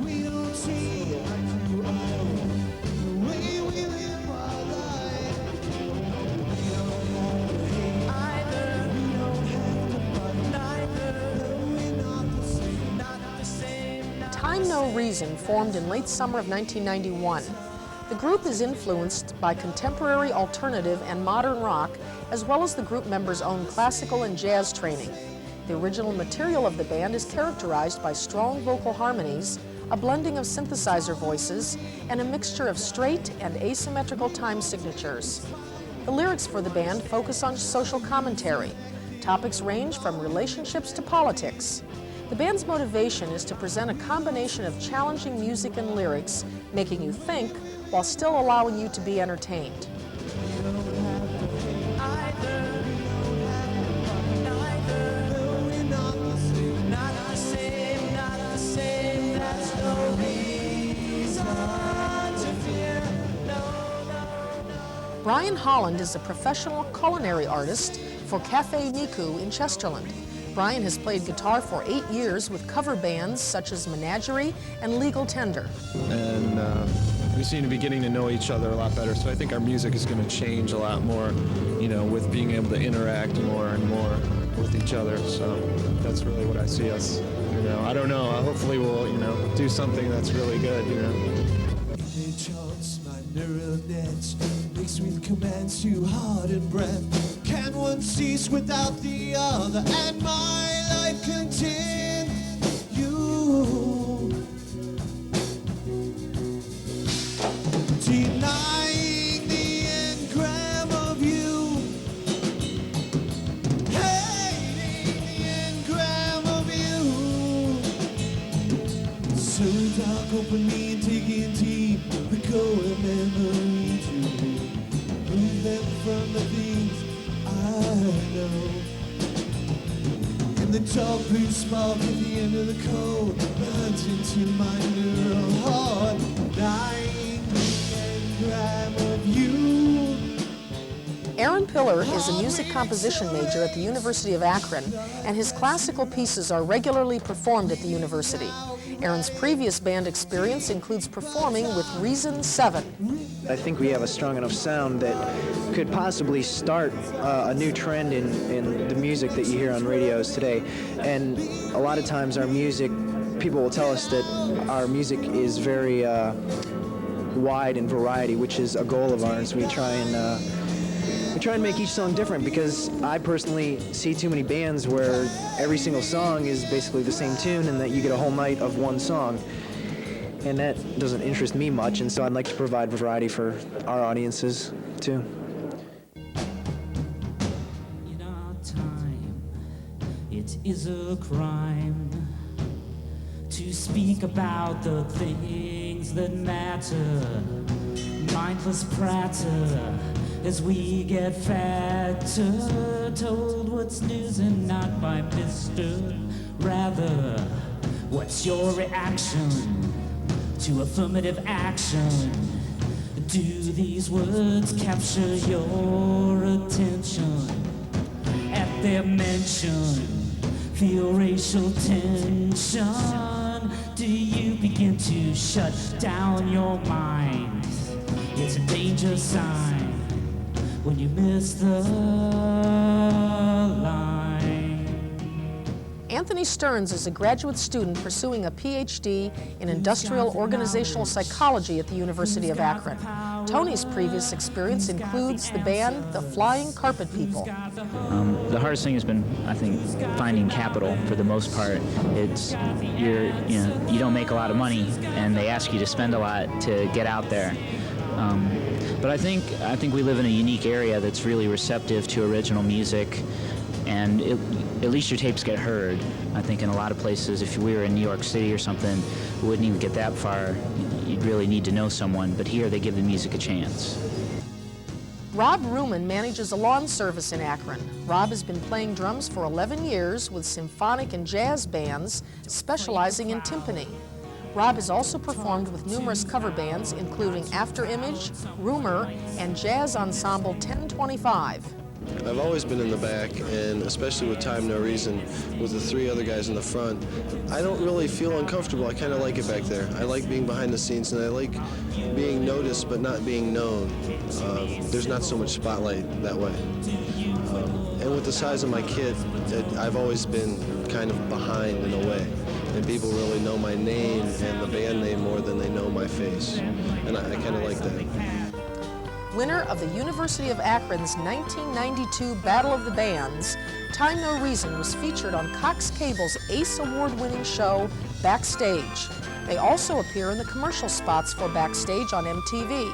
We don't see eye to eye. The way we live our life. We don't have to hate either. We don't have to fight neither. We're not the same. Not the same. Time No Reason formed in late summer of 1991. The group is influenced by contemporary alternative and modern rock, as well as the group members' own classical and jazz training. The original material of the band is characterized by strong vocal harmonies, a blending of synthesizer voices, and a mixture of straight and asymmetrical time signatures. The lyrics for the band focus on social commentary. Topics range from relationships to politics. The band's motivation is to present a combination of challenging music and lyrics, making you think while still allowing you to be entertained. Brian Holland is a professional culinary artist for Cafe Niku in Chesterland. Brian has played guitar for 8 years with cover bands such as Menagerie and Legal Tender. And we seem to be getting to know each other a lot better, so I think our music is going to change a lot more, you know, with being able to interact more and more with each other. So that's really what I see us, you know. I don't know, hopefully we'll, you know, do something that's really good, you know. In charts, my neural nets mixed with commands to heart and breath. Can one cease without the other, and my life continue? Denying the engram of you, hating the engram of you. So dark, openly digging deep, recall a memory to move them from the things I know. And the dark blue spark at the end of the code burns into my neural heart, dying the engram of you. Aaron Piller is a music composition major at the University of Akron, and his classical pieces are regularly performed at the university. Aaron's previous band experience includes performing with Reason 7. I think we have a strong enough sound that could possibly start a new trend in the music that you hear on radios today. And a lot of times our music, people will tell us that our music is very wide in variety, which is a goal of ours. We try and make each song different, because I personally see too many bands where every single song is basically the same tune and that you get a whole night of one song. And that doesn't interest me much, and so I'd like to provide variety for our audiences too. In our time, it is a crime to speak about the things that matter. Mindless pratter as we get fatter, told what's news and not by Mr. Rather, what's your reaction to affirmative action? Do these words capture your attention? At their mention, feel racial tension. Do you begin to shut down your mind? It's a danger sign when you miss the line. Anthony Stearns is a graduate student pursuing a PhD in industrial organizational psychology at the University of Akron. Tony's previous experience includes the band The Flying Carpet People. The hardest thing has been, I think, finding capital for the most part. It's you don't make a lot of money, and they ask you to spend a lot to get out there. But I think we live in a unique area that's really receptive to original music, and at least your tapes get heard. I think in a lot of places, if we were in New York City or something, we wouldn't even get that far. You'd really need to know someone, but here they give the music a chance. Rob Reuben manages a lawn service in Akron. Rob has been playing drums for 11 years with symphonic and jazz bands, specializing in timpani. Rob has also performed with numerous cover bands, including After Image, Rumor, and jazz ensemble 1025. I've always been in the back, and especially with Time No Reason, with the three other guys in the front, I don't really feel uncomfortable. I kind of like it back there. I like being behind the scenes, and I like being noticed but not being known. There's not so much spotlight that way. And with the size of my kit, I've always been kind of behind in a way. And people really know my name and the band name more than they know my face. And I kind of like that. Winner of the University of Akron's 1992 Battle of the Bands, Time No Reason was featured on Cox Cable's Ace Award-winning show, Backstage. They also appear in the commercial spots for Backstage on MTV.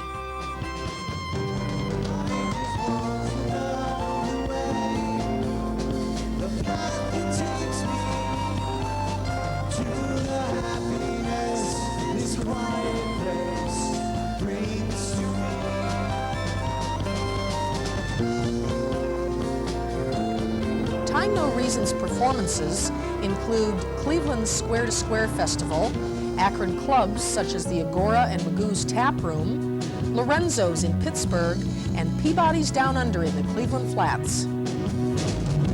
Time No Reason's performances include Cleveland's Square to Square Festival, Akron clubs such as the Agora and Magoo's Tap Room, Lorenzo's in Pittsburgh, and Peabody's Down Under in the Cleveland Flats.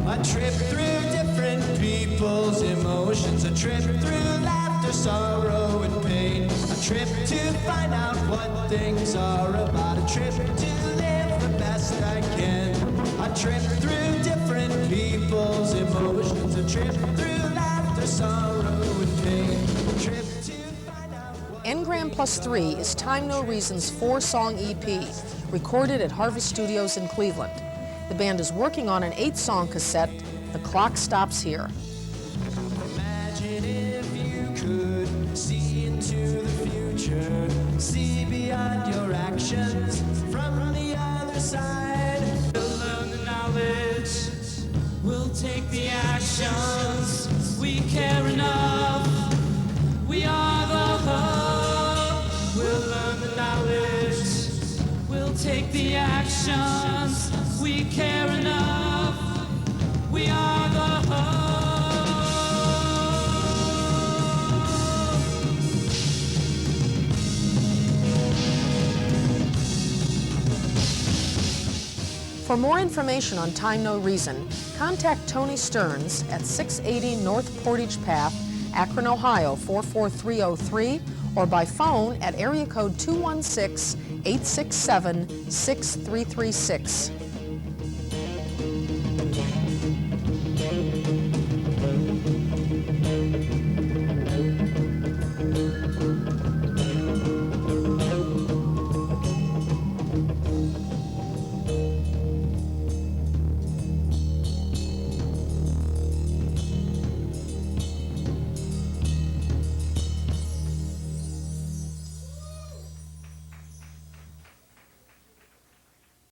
A trip through different people's emotions, a trip through laughter, sorrow, and pain, a trip to find out what things are about, a trip to live the best I can, a trip through different people's emotions, a trip through laughter, sorrow, and pain, a trip to find out what... Ngram Plus 3 is Time No Reason's 4-song EP, recorded at Harvest Studios in Cleveland. The band is working on an 8-song cassette, The Clock Stops Here. Imagine if you could see into the future, see beyond your actions from the other side. We'll learn the knowledge, we'll take the actions, we care enough, we are the hub. We'll learn the knowledge, we'll take the actions, we care enough, we are the hub. For more information on Time No Reason, contact Tony Stearns at 680 North Portage Path, Akron, Ohio 44303, or by phone at area code 216-867-6336.